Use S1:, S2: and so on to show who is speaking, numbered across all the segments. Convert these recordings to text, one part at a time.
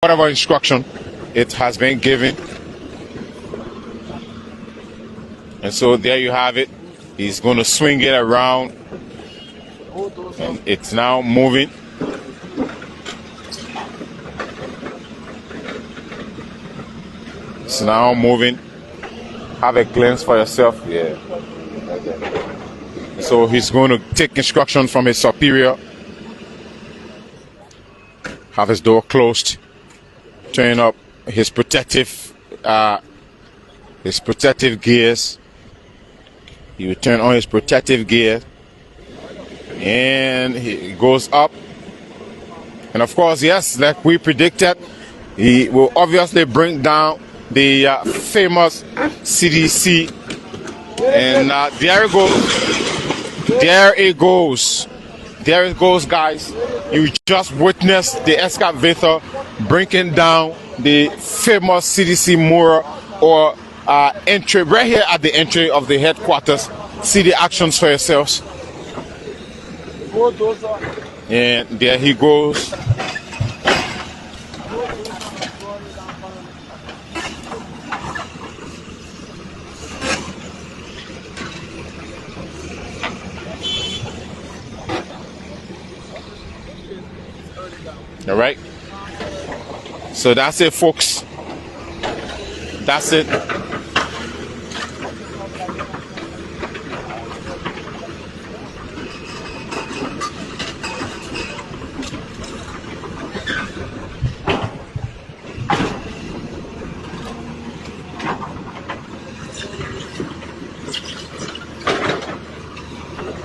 S1: whatever instruction it has been given. And so there you have it. He's going to swing it around, and it's now moving. It's now moving. Have a glimpse for yourself. Yeah. So he's going to take instruction from his superior. Have his door closed. Turn up his protective gears. He will turn on his protective gear, and he goes up. And of course, yes, like we predicted, he will obviously bring down the famous CDC. And there it goes. There it goes. There it goes, guys. You just witnessed the excavator bringing down the famous CDC mural or entry right here at the entry of the headquarters. See the actions for yourselves. And there he goes. All right. So that's it, folks. That's it.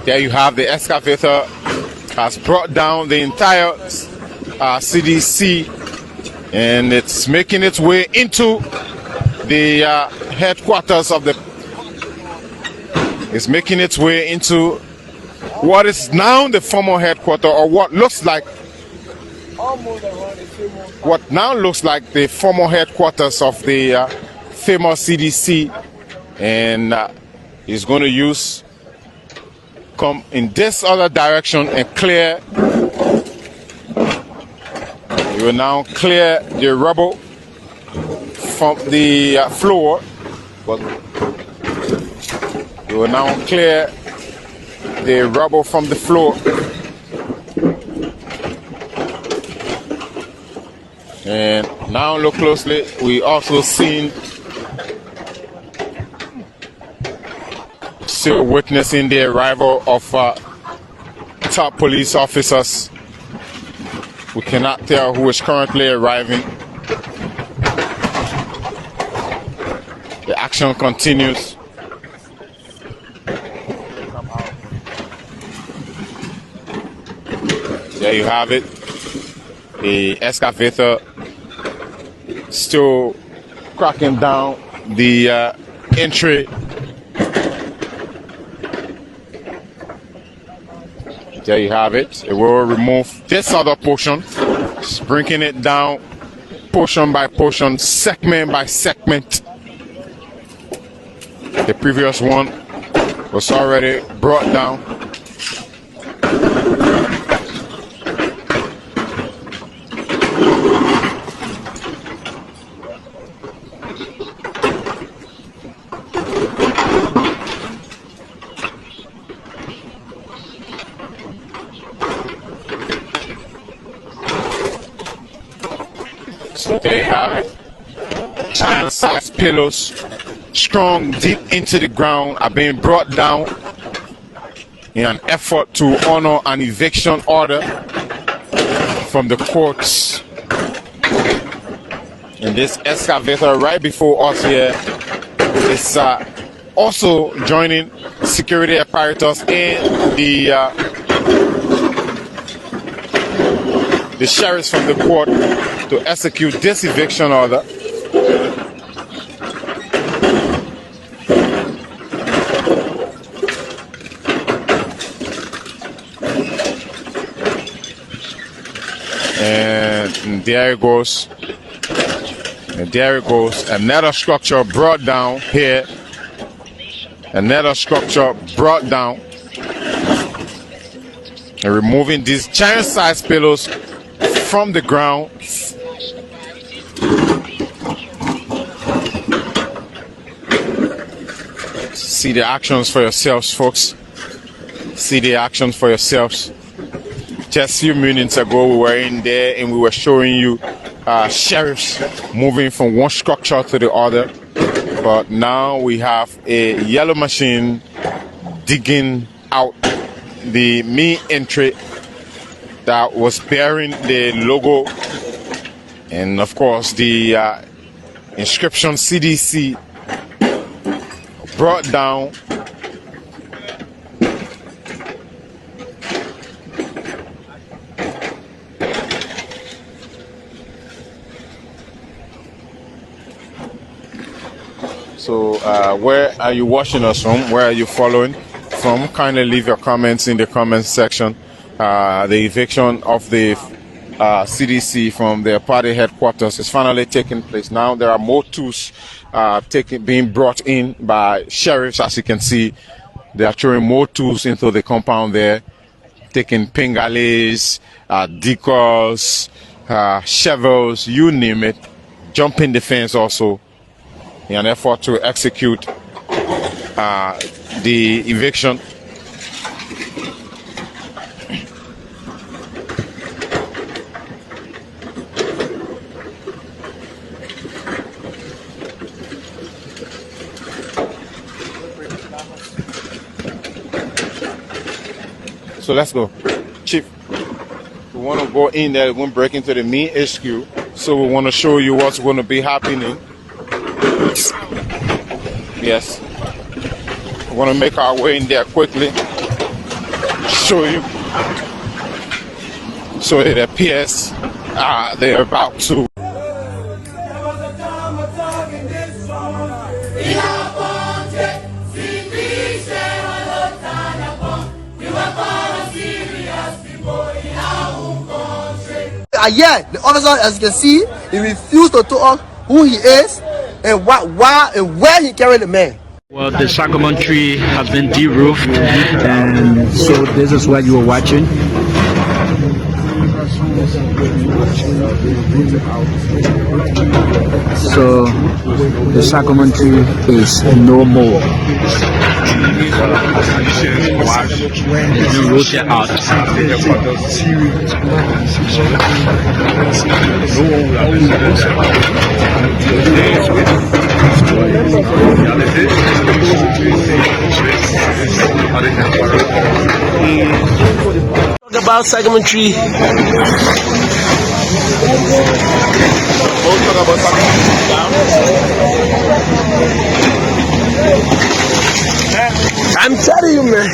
S1: There you have the excavator has brought down the entire CDC, and it's making its way into the headquarters of the. It's making its way into what is now the former headquarters, or what now looks like the former headquarters of the famous CDC, and he's going to come in this other direction and clear. He will now clear the rubble from the floor, but he will now clear the rubble from the floor. And now look closely, we also still witnessing the arrival of top police officers. We cannot tell who is currently arriving. The action continues. There you have it. The excavator still cracking down the entry. There you have it. It will remove this other portion, just bringing it down portion by portion, segment by segment. The previous one was already brought down. So they have giant-sized pillars, strong deep into the ground, are being brought down in an effort to honor an eviction order from the courts. And this excavator right before us here is also joining security apparatus and the sheriffs from the court to execute this eviction order. And there it goes. And there it goes. Another structure brought down here. Another structure brought down. And removing these giant-sized pillows from the ground see the actions for yourselves, folks. See the actions for yourselves. Just a few minutes ago, we were in there and we were showing you sheriffs moving from one structure to the other. But now we have a yellow machine digging out the main entry that was bearing the logo and, of course, the inscription CDC brought down. So where are you watching us from? Where are you following from? Kindly leave your comments in the comments section. The eviction of the CDC from their party headquarters is finally taking place. Now there are more tools being brought in by sheriffs. As you can see, they are throwing more tools into the compound there, taking pingales, decals, shovels, you name it, jumping the fence also, in an effort to execute the eviction. So let's go. Chief, we want to go in there, we want to break into the main HQ. So we want to show you what's going to be happening. Yes. We want to make our way in there quickly. Show you. So it appears they're about to.
S2: Yeah, the officer, as you can see, he refused to tell us who he is and why and where he carried the man.
S3: Well, the Sacramento tree has been de-roofed, and so this is what you are watching. So the Sacramento tree is no more. You root it out.
S2: Talk about Sacramento tree. I'm telling you, man.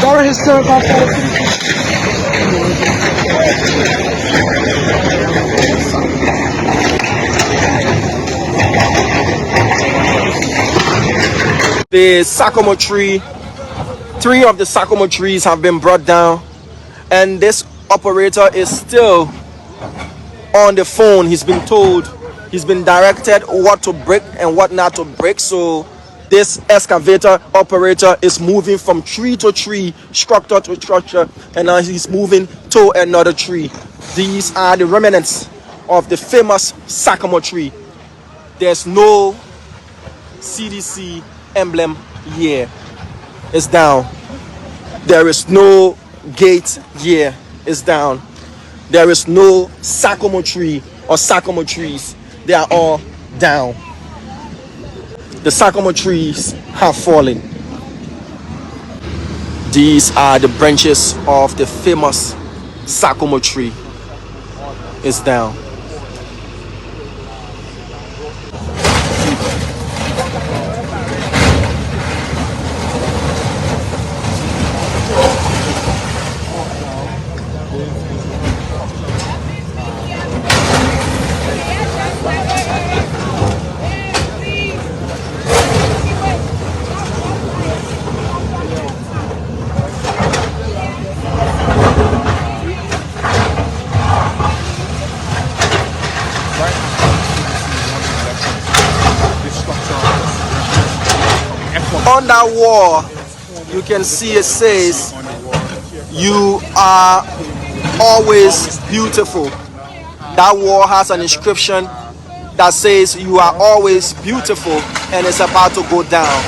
S2: Very historical. The Sacramento tree. 3 of the Sacramento trees have been brought down, and this operator is still on the phone. He's been told, he's been directed what to break and what not to break. So this excavator operator is moving from tree to tree, structure to structure, and now he's moving to another tree. These are the remnants of the famous Sacramento tree. There's no CDC emblem here. It's down. There is no gate here. It's down. There is no Sacramento tree or Sacramento trees. They are all down. The Sacramento trees have fallen. These are the branches of the famous Sacramento tree. It's down. On that wall, you can see it says, "You are always beautiful." That wall has an inscription that says, "You are always beautiful," and it's about to go down.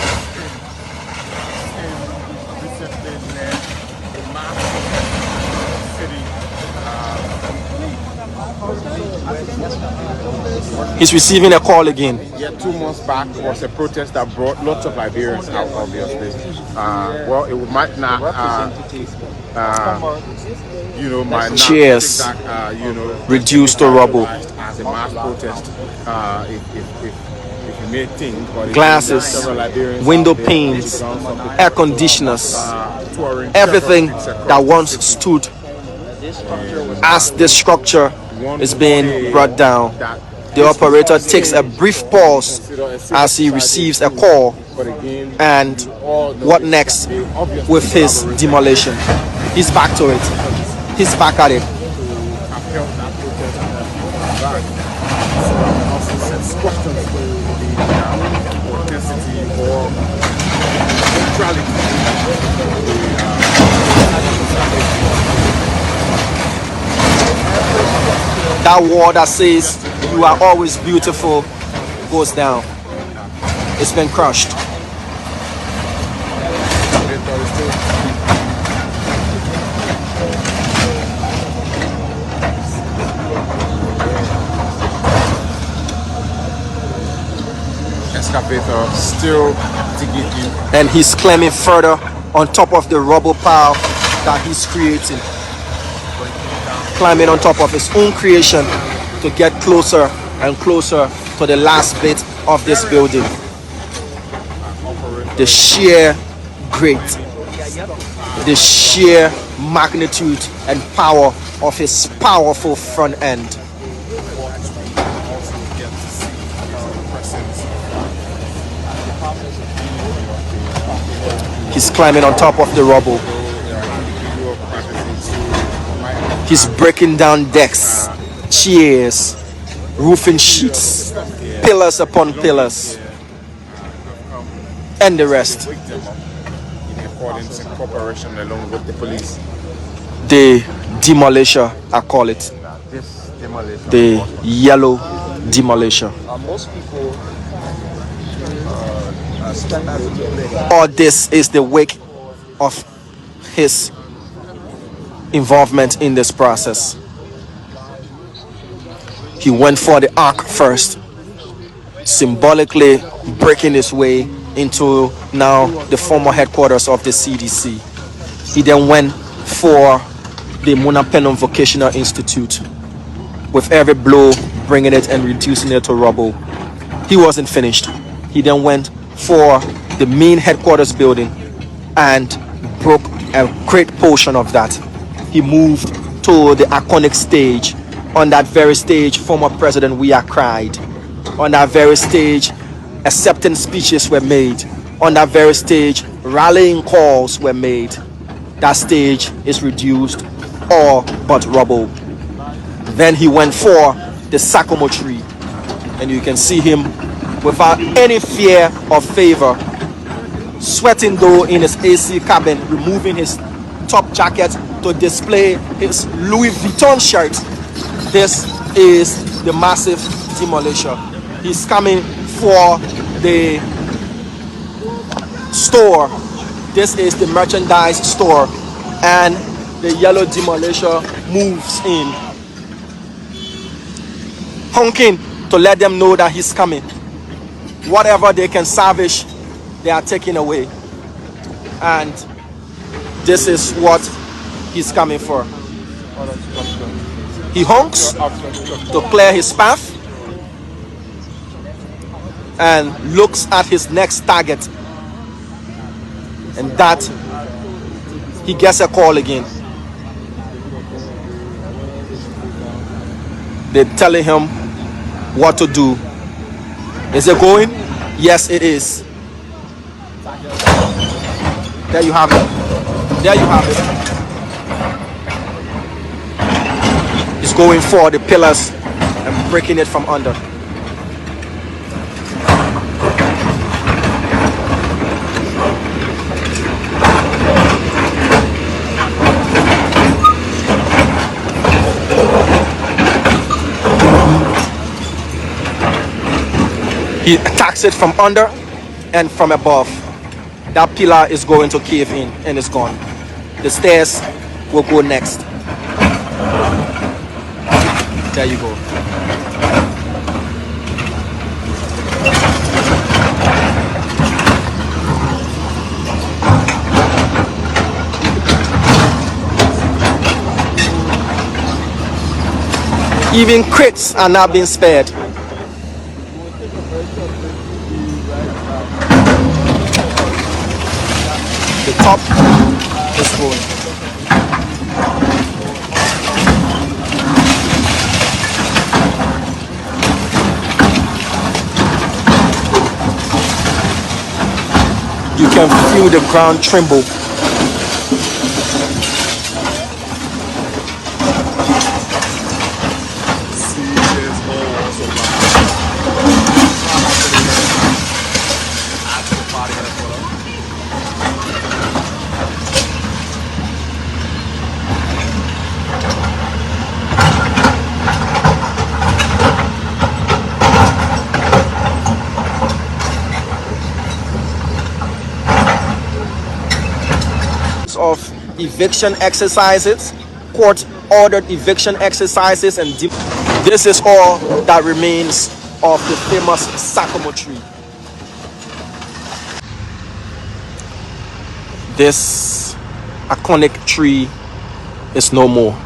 S2: He's receiving a call again.
S1: Yeah, 2 months back was a protest that brought lots of Liberians out, obviously. Well, it might not, might not
S2: Cheers.
S1: take that,
S2: Reduced to rubble.
S1: as a mass protest. If you may think, but if
S2: Glasses,
S1: several Liberians
S2: window
S1: out there,
S2: panes,
S1: grounds of the-
S2: air conditioners,
S1: touring
S2: everything
S1: several cities
S2: that
S1: across
S2: once
S1: the city.
S2: stood as this structure is being brought down. The operator takes a brief pause as he receives a call, and what next with his demolition? He's back to it. He's back at it. That wall that says, "You are always beautiful," goes down. It's been crushed.
S1: Excavator still digging in.
S2: And he's climbing further on top of the rubble pile that he's creating. Climbing on top of his own creation to get closer and closer to the last bit of this building. The sheer great, the sheer magnitude and power of his powerful front end. He's climbing on top of the rubble. He's breaking down decks, chairs, roofing sheets, pillars upon pillars, and the rest.
S1: In accordance and cooperation along with the police.
S2: The demolisher, I call it.
S1: This demolition.
S2: The yellow demolisher. All this is the wake of his involvement in this process. He went for the ark first, symbolically breaking his way into now the former headquarters of the CDC. He then went for the Munapenon Vocational Institute, with every blow bringing it and reducing it to rubble. He wasn't finished. He then went for the main headquarters building and broke a great portion of that. He moved to the iconic stage. On that very stage, former President Weah cried. On that very stage, acceptance speeches were made. On that very stage, rallying calls were made. That stage is reduced all but rubble. Then he went for the sycamore tree, and you can see him without any fear of favor, sweating though in his AC cabin, removing his top jacket to display his Louis Vuitton shirt. This is the massive demolisher. He's coming for the store. This is the merchandise store, and the yellow demolisher moves in, honking to let them know that he's coming. Whatever they can salvage, they are taking away. And this is what he's coming for. He honks to clear his path and looks at his next target. And that, he gets a call again. They're telling him what to do. Is it going? Yes, it is. There you have it. There you have it. He's going for the pillars and breaking it from under. He attacks it from under and from above. That pillar is going to cave in and it's gone. The stairs will go next. There you go. Even crates are not being spared. The top is going. You can feel the ground tremble. Of eviction exercises, court ordered eviction exercises, and this is all that remains of the famous Sycamore tree. This iconic tree is no more.